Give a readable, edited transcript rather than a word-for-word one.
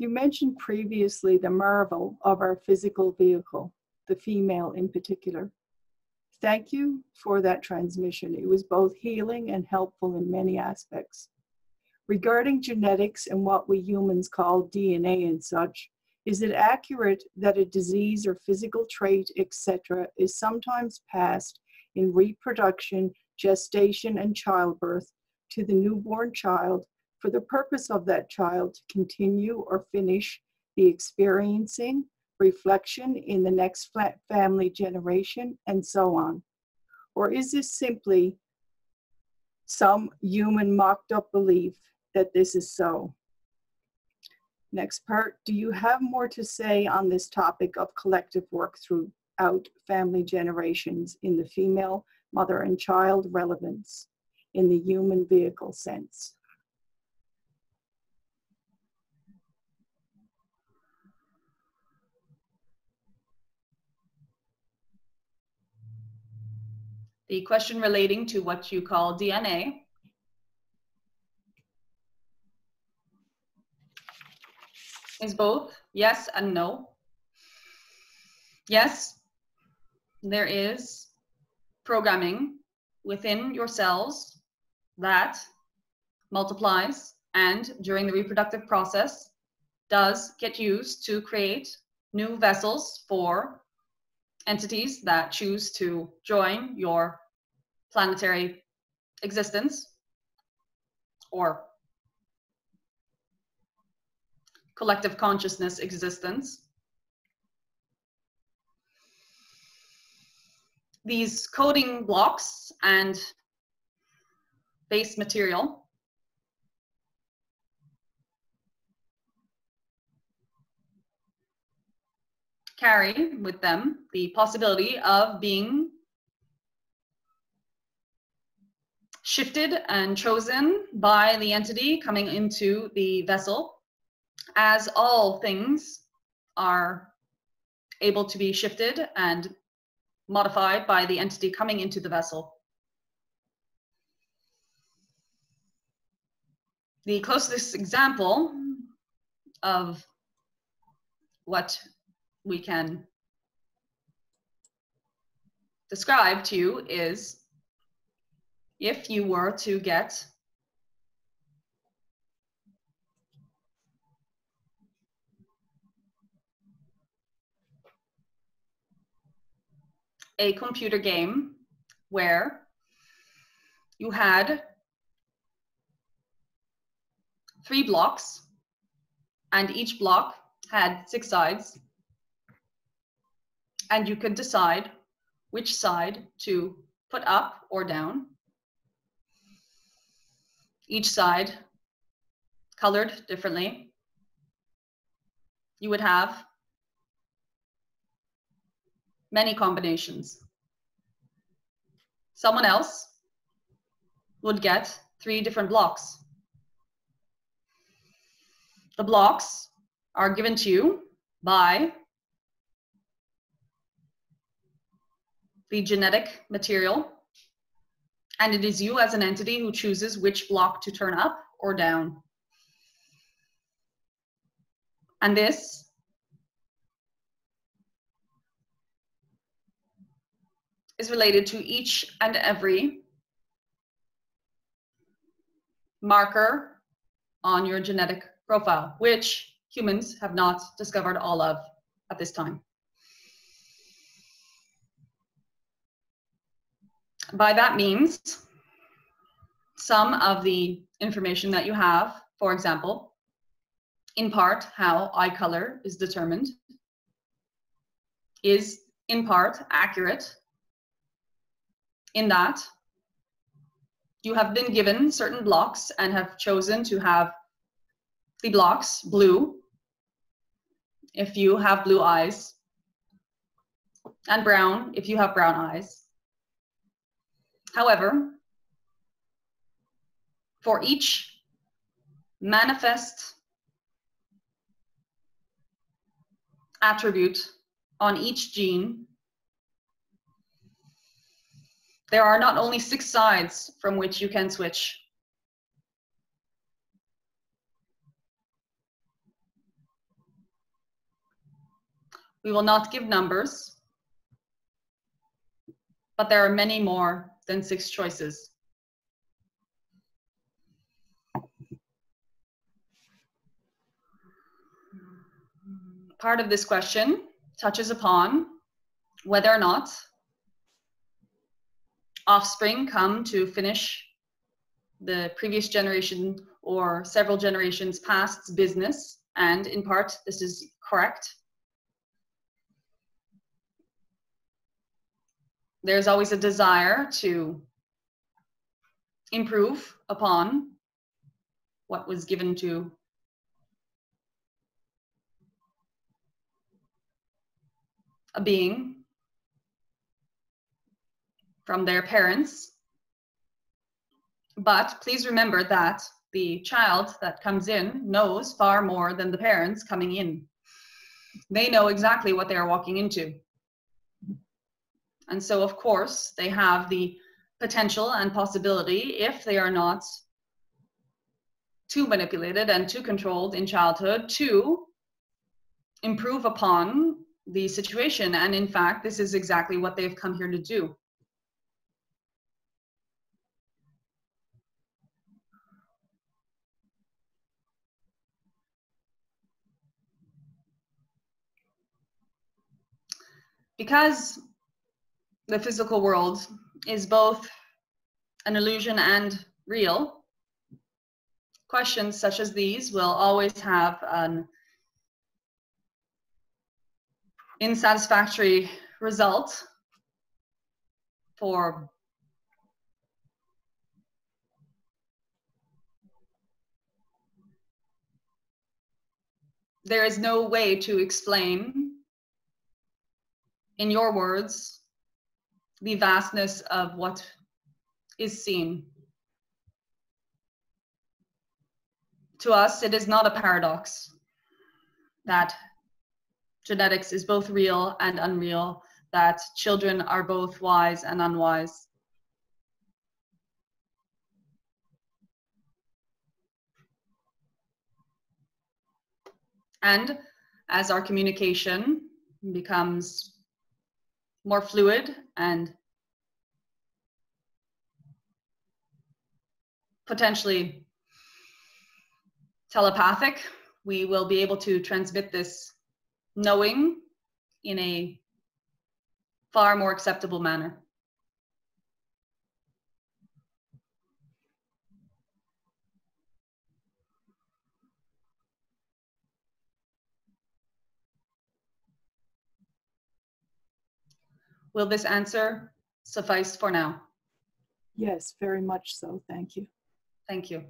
You mentioned previously the marvel of our physical vehicle, the female in particular. Thank you for that transmission. It was both healing and helpful in many aspects. Regarding genetics and what we humans call DNA and such, is it accurate that a disease or physical trait, etc., is sometimes passed in reproduction, gestation, and childbirth to the newborn child for the purpose of that child to continue or finish the experiencing, reflection in the next family generation, and so on? Or is this simply some human mocked up belief that this is so? Next part, do you have more to say on this topic of collective work throughout family generations in the female, mother, and child relevance in the human vehicle sense? The question relating to what you call DNA is both yes and no. Yes, there is programming within your cells that multiplies and during the reproductive process does get used to create new vessels for entities that choose to join your planetary existence or collective consciousness existence. These coding blocks and base material carry with them the possibility of being shifted and chosen by the entity coming into the vessel, as all things are able to be shifted and modified by the entity coming into the vessel. The closest example of what we can describe to you is if you were to get a computer game where you had 3 blocks and each block had 6 sides, and you could decide which side to put up or down. Each side colored differently. You would have many combinations. Someone else would get 3 different blocks. The blocks are given to you by the genetic material, and it is you as an entity who chooses which block to turn up or down. And this is related to each and every marker on your genetic profile, which humans have not discovered all of at this time. By that means, some of the information that you have, for example, in part how eye color is determined, is in part accurate in that you have been given certain blocks and have chosen to have the blocks blue if you have blue eyes, and brown if you have brown eyes. However, for each manifest attribute on each gene, there are not only 6 sides from which you can switch. We will not give numbers, but there are many more than 6 choices. Part of this question touches upon whether or not offspring come to finish the previous generation or several generations past's business, and in part this is correct. There's always a desire to improve upon what was given to a being from their parents. But please remember that the child that comes in knows far more than the parents coming in. They know exactly what they are walking into. And so, of course, they have the potential and possibility, if they are not too manipulated and too controlled in childhood, to improve upon the situation. And in fact, this is exactly what they've come here to do. Because the physical world is both an illusion and real, questions such as these will always have an unsatisfactory result for there is no way to explain in your words the vastness of what is seen. To us, it is not a paradox that genetics is both real and unreal, that children are both wise and unwise. And as our communication becomes more fluid and potentially telepathic, we will be able to transmit this knowing in a far more acceptable manner. Will this answer suffice for now? Yes, very much so. Thank you. Thank you.